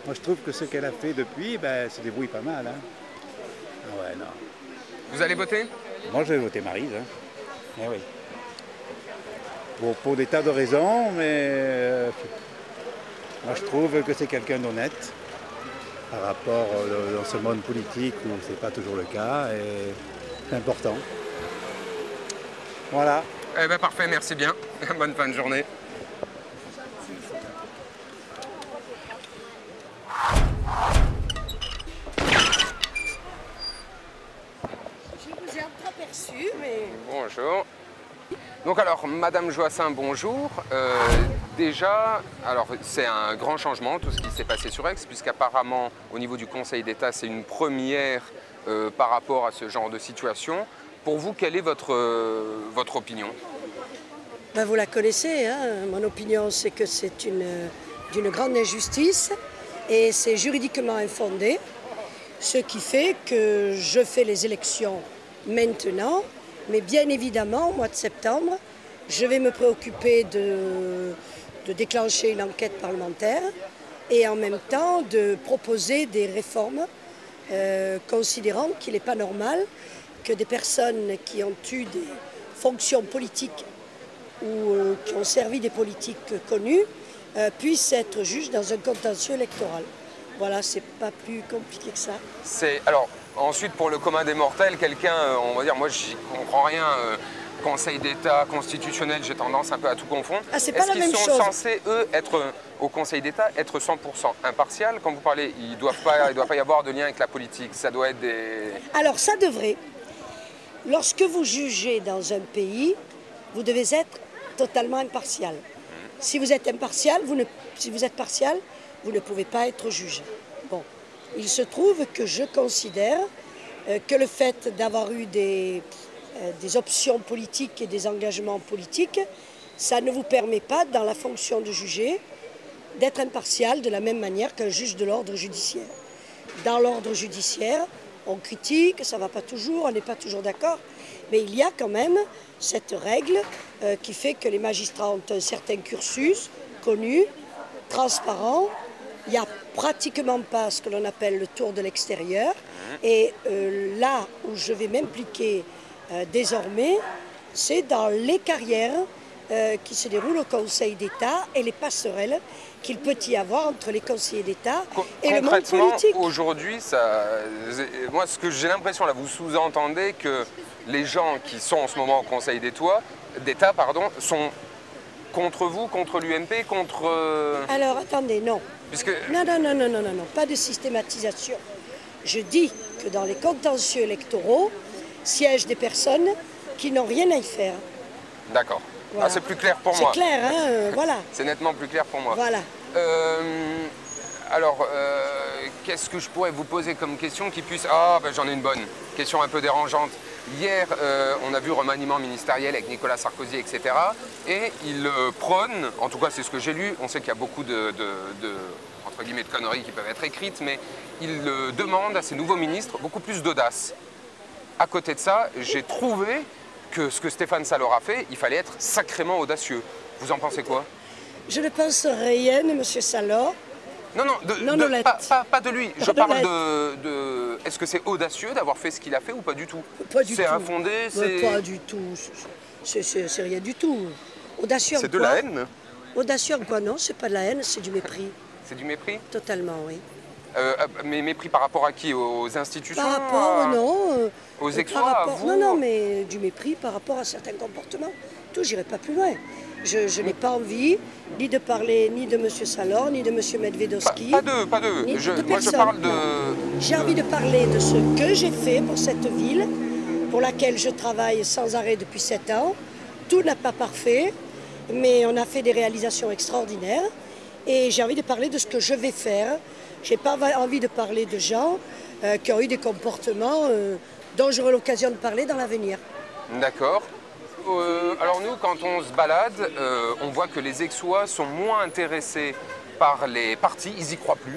Moi, je trouve que ce qu'elle a fait depuis, ben, se débrouille pas mal. Hein. Ah ouais, non. Vous allez voter? Moi, je vais voter Maryse. Hein. Eh oui. Pour des tas de raisons, mais moi, je trouve que c'est quelqu'un d'honnête par rapport dans ce monde politique où c'est pas toujours le cas, et c'est important. Voilà. Eh ben parfait, merci bien. Bonne fin de journée. Je vous ai entreaperçu, mais... Bonjour. Donc alors, Madame Joassin, bonjour. Déjà, alors c'est un grand changement, tout ce qui s'est passé sur Aix, puisqu'apparemment, au niveau du Conseil d'État, c'est une première par rapport à ce genre de situation. Pour vous, quelle est votre opinion? Ben, vous la connaissez, hein. Mon opinion, c'est que c'est d'une grande injustice et c'est juridiquement infondé, ce qui fait que je fais les élections maintenant, mais bien évidemment, au mois de septembre, je vais me préoccuper de déclencher une enquête parlementaire et en même temps de proposer des réformes considérant qu'il n'est pas normal que des personnes qui ont eu des fonctions politiques ou qui ont servi des politiques connues puissent être juges dans un contentieux électoral. Voilà, c'est pas plus compliqué que ça. Alors, ensuite, pour le commun des mortels, quelqu'un, on va dire, moi, j'y comprends rien. Conseil d'État, constitutionnel, j'ai tendance un peu à tout confondre. Ah, c'est pas la même chose. Est-ce qu'ils sont censés, eux, être au Conseil d'État, être 100% impartial? Quand vous parlez, il ne doit pas y avoir de lien avec la politique. Ça doit être des... Alors, ça devrait. Lorsque vous jugez dans un pays, vous devez être totalement impartial. Si vous êtes impartial, si vous êtes partial, vous ne pouvez pas être juge. Bon, il se trouve que je considère que le fait d'avoir eu des options politiques et des engagements politiques, ça ne vous permet pas, dans la fonction de juger, d'être impartial de la même manière qu'un juge de l'ordre judiciaire. Dans l'ordre judiciaire, on critique, ça ne va pas toujours, on n'est pas toujours d'accord, mais il y a quand même cette règle qui fait que les magistrats ont un certain cursus connu, transparent. Il n'y a pratiquement pas ce que l'on appelle le tour de l'extérieur. Et là où je vais m'impliquer désormais, c'est dans les carrières qui se déroulent au Conseil d'État et les passerelles qu'il peut y avoir entre les conseillers d'État et le monde politique. Aujourd'hui, moi, ce que j'ai l'impression, là, vous sous-entendez que les gens qui sont en ce moment au Conseil d'État, sont contre vous, contre l'UMP, contre... Alors, attendez, non. Puisque... Non, pas de systématisation. Je dis que dans les contentieux électoraux siègent des personnes qui n'ont rien à y faire. D'accord. Voilà. Ah, c'est plus clair pour moi. C'est clair, hein, voilà. C'est nettement plus clair pour moi. Voilà. Alors, qu'est-ce que je pourrais vous poser comme question qui puisse... Ah, ben, j'en ai une bonne. Question un peu dérangeante. Hier, on a vu remaniement ministériel avec Nicolas Sarkozy, etc. Et il prône, en tout cas c'est ce que j'ai lu, on sait qu'il y a beaucoup entre guillemets, de conneries qui peuvent être écrites, mais il demande à ses nouveaux ministres beaucoup plus d'audace. À côté de ça, j'ai trouvé que ce que Stéphane Salor a fait, il fallait être sacrément audacieux. Vous en pensez quoi? Je ne pense rien de M. Salor. Non, pas de lui. Je parle de... Est-ce que c'est audacieux d'avoir fait ce qu'il a fait ou pas du tout? Pas du tout. C'est infondé, c'est... Pas du tout. C'est rien du tout. Audacieux en quoi? C'est de la haine? Audacieux en quoi? Non, c'est pas de la haine, c'est du mépris. C'est du mépris? Totalement, oui. Mais mépris par rapport à qui? Aux institutions? Par rapport, non. Aux exploits, à vous? Non, mais du mépris par rapport à certains comportements. Tout, j'irai pas plus loin. Je n'ai pas envie ni de parler ni de M. Salor, ni de M. Medvedovski. Pas d'eux. Moi, je parle de... J'ai envie de parler de ce que j'ai fait pour cette ville, pour laquelle je travaille sans arrêt depuis 7 ans. Tout n'a pas parfait, mais on a fait des réalisations extraordinaires. Et j'ai envie de parler de ce que je vais faire. Je n'ai pas envie de parler de gens qui ont eu des comportements dont j'aurai l'occasion de parler dans l'avenir. D'accord. Alors nous, quand on se balade, on voit que les Aixois sont moins intéressés par les partis, ils n'y croient plus.